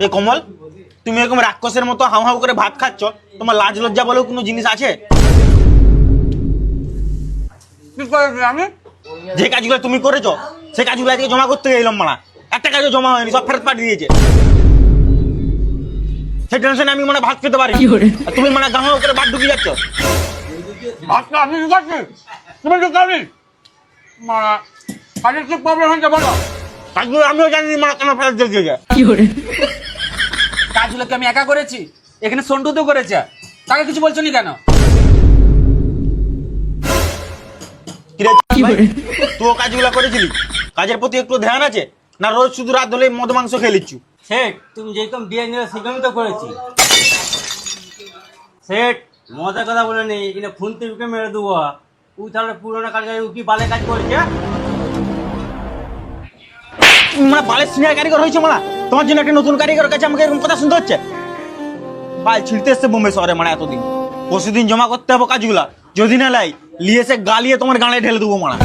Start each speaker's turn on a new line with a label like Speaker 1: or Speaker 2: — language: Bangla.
Speaker 1: এ কমল, তুমি এরকম রাক্ষসের মতো হাউ হাউ করে ভাত খাচ্ছ, তোমার লাজ লজ্জা বলেও কোনো জিনিস আছে?
Speaker 2: কি করেছি আমি?
Speaker 1: যে কাজগুলো তুমি করেছো সেই কাজগুলো আজকে জমা করতে গেলাম মানা, একটা কাজও জমা হয়নি, সব ফেরত পাঠিয়ে দিয়েছে। সেই টেনশনে আমি মানে ভাত খেতে পারি, আর তুমি মানে গাঁ করে ভাত ঢুকিয়ে যাচ্ছ।
Speaker 2: ভাতটা আমি ঢুকাচ্ছি, তুমি ঢুকাবি? মারা কাজের কি প্রবলেম হয়েছে বলো?
Speaker 1: কাজগুলো আমিও জানি মানে কেন ফেরত দিয়েছে।
Speaker 2: কাজগুলো কি আমি একা করেছি? এখানে সন্টু তো করেছে, তাকে কিছু বলছো নি কেন?
Speaker 1: তুই কাজগুলো করেছিলি? কাজের প্রতি একটু ধ্যান আছে না? রোজ শুধু রাত হলে মদ মাংস খেয়ে নিচ্ছ।
Speaker 3: সেট তুমি যেরকম দিয়ে নিলে সেরকমই তো করেছি। সেট মজার কথা বলে নেই, এখানে ফোন টিপকে মেরে দেবো। ও তাহলে পুরোনো কাজ কি বালে কাজ করছে?
Speaker 1: মানে বালের সিনিয়র কারিগর হয়েছে মানে, তোমার জন্য একটা নতুন কারিগরের কাছে আমাকে এরকম কথা শুনতে হচ্ছে? বাল ছিঁড়তে এসছে বোম্বে শহরে মানে এতদিন, পরশুদিন জমা করতে হবে কাজগুলা, যদি না লাই লিয়ে এসে গালিয়ে তোমার গাঁড়ে ঢেলে দেবো মানা।